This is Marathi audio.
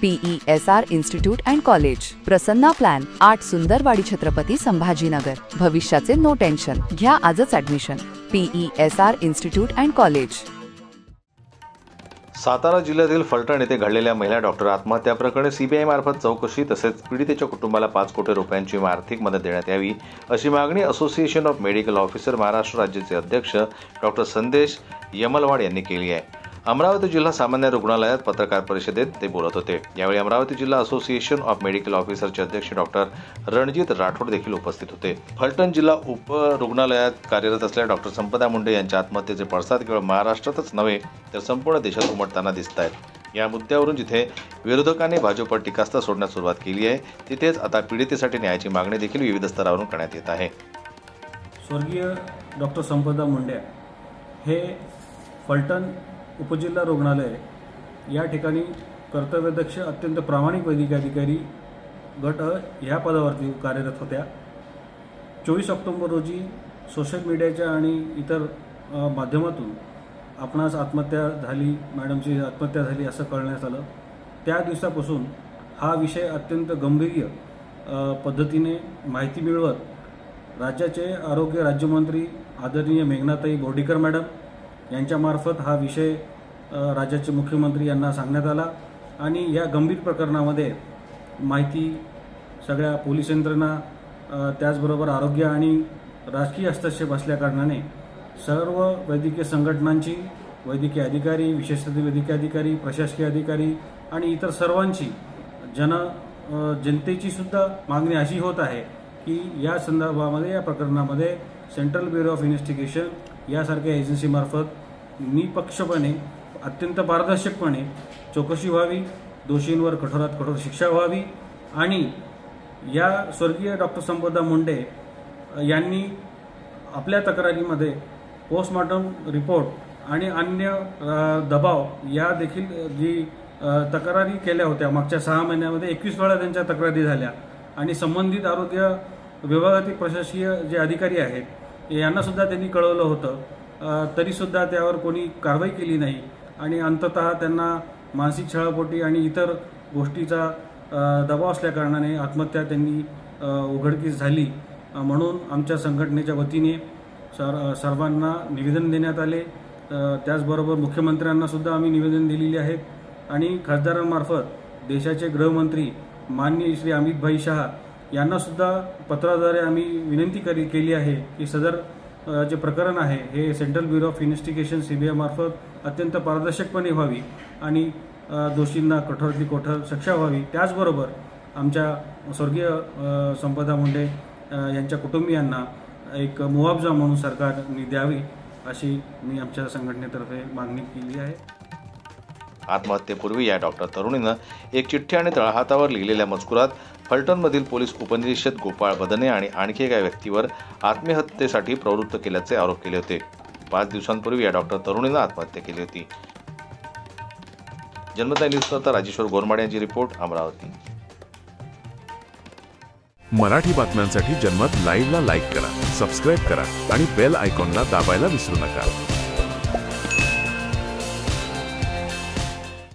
PESR institute and college, Prasanna plan, 8 Sundarwadi Chhatrapati Sambhajinagar. भविष्याचे नो टेन्शन, घ्या आजच admission. PESR institute and college. Satara जिल्ह्यातील फलटण येथे घडलेल्या महिला डॉक्टर आत्महत्या प्रकरणी सीबीआय मार्फत चौकशी तसेच पीडितेच्या कुटुंबाला 5 कोटी रुपयांची आर्थिक मदत देण्यात यावी अशी मागणी association of medical officer Maharashtra राज्याचे अध्यक्ष डॉक्टर संदेश यमलवाड यांनी केली आहे। अमरावती जिल्हा सामान्य रुग्णालयात पत्रकार परिषदेत ते बोलत होते। यावेळी अमरावती जिल्हा असोसिएशन ऑफ मेडिकल ऑफिसरचे अध्यक्ष डॉक्टर रणजित राठोड देखील उपस्थित होते। फलटण जिल्हा उप रुग्णालयात कार्यरत असलेल्या डॉक्टर संपदा मुंडे यांच्या आत्महत्येचे पडसाद केवळ महाराष्ट्रातच नव्हे तर संपूर्ण देशात उमटताना दिसत आहेत। या मुद्द्यावरून जिथे विरोधकांनी भाजपवर टीकास्त्र सोडण्यास सुरुवात केली आहे, तिथेच आता पीडितेसाठी न्यायाची मागणी देखील विविध स्तरावरून करण्यात येत आहे। स्वर्गीय डॉक्टर संपदा मुंडे हे फलटण उपजिल्हा रुग्णालय या ठिकाणी कर्तव्यदक्ष अत्यंत प्रामाणिक वैद्यकीय अधिकारी गट ह्या पदावरती कार्यरत होत्या। 24 ऑक्टोबर रोजी सोशल मीडियाच्या आणि इतर माध्यमातून आपणास आत्महत्या झाली, मॅडमची आत्महत्या झाली असं कळण्यात आलं। त्या दिवसापासून हा विषय अत्यंत गंभीर पद्धतीने माहिती मिळवत राज्याचे आरोग्य राज्यमंत्री आदरणीय मेघनाताई बोर्डीकर मॅडम यांच्यामार्फत हा विषय राज्याचे मुख्यमंत्री यांना सांगण्यात आला आणि या गंभीर प्रकरणामध्ये माहिती सगळ्या पोलीस यंत्रणा त्याचबरोबर आरोग्य आणि राजकीय हस्तक्षेप असल्याकारणाने सर्व वैद्यकीय संघटनांची, वैद्यकीय अधिकारी, विशेषतः वैद्यकीय अधिकारी, प्रशासकीय अधिकारी आणि इतर सर्वांची जनतेची सुद्धा मागणी अशी होत आहे की या संदर्भामध्ये, या प्रकरणामध्ये सेंट्रल ब्युरो ऑफ इन्व्हेस्टिगेशन यासारख्या एजन्सीमार्फत निपक्षपणे, अत्यंत पारदर्शकपणे चौकशी व्हावी, दोषींवर कठोरात कठोर शिक्षा व्हावी आणि या स्वर्गीय डॉक्टर संपदा मुंडे यांनी आपल्या तक्रारीमध्ये पोस्टमॉर्टम रिपोर्ट आणि अन्य दबाव या देखील जी तक्रारी केल्या होत्या मागच्या 6 महिन्यामध्ये 21 वेळा त्यांच्या तक्रारी झाल्या आणि संबंधित आरोग्य विभागातील प्रशासकीय जे अधिकारी आहेत यांना सुद्धा त्यांनी कळवलं होतं, तरीसुद्धा त्यावर कोणी कारवाई केली नाही आणि अंततः त्यांना मानसिक छळापोटी आणि इतर गोष्टीचा दबाव असल्याकारणाने आत्महत्या त्यांनी उघडकीस झाली। म्हणून आमच्या संघटनेच्या वतीने सर्वांना निवेदन देण्यात आले, त्याचबरोबर मुख्यमंत्र्यांना सुद्धा आम्ही निवेदन दिलेले आहेत आणि खासदारांमार्फत देशाचे गृहमंत्री माननीय श्री अमित भाई शाह यांना सुद्धा पत्राद्वारे आम्ही विनंती केली आहे की सदर जे प्रकरण आहे हे central bureau of investigation CBI मार्फत अत्यंत पारदर्शकपणे व्हावी आणि दोषींना कठोरातली कठोर शिक्षा व्हावी। त्याचबरोबर आमच्या स्वर्गीय संपदा मुंडे यांच्या कुटुंबियांना एक मुआवजा म्हणून सरकारने द्यावी अशी मी आमच्या संघटनेतर्फे मागणी केली आहे। आत्महत्येपूर्वी या डॉक्टर तरुणीनं एक चिठ्ठी आणि तळहातावर लिहिलेल्या मजकुरात फलटणमधील पोलीस उपनिरीक्षक गोपाळ बदने आणि आणखी एका व्यक्तीवर आत्महत्येसाठी प्रवृत्त केल्याचे आरोप केले होते। 5 दिवसांपूर्वी या डॉक्टर तरुणीनं आत्महत्या केली होती। जन्मदाय न्यूजकर्ता राजेश्वर गोरमाडे यांची रिपोर्ट, अमरावती। मराठी बातम्यांसाठी जन्मत लाईव्हला लाईक करा, सबस्क्राईब करा आणि बेल आयकॉनला दाबायला विसरू नका।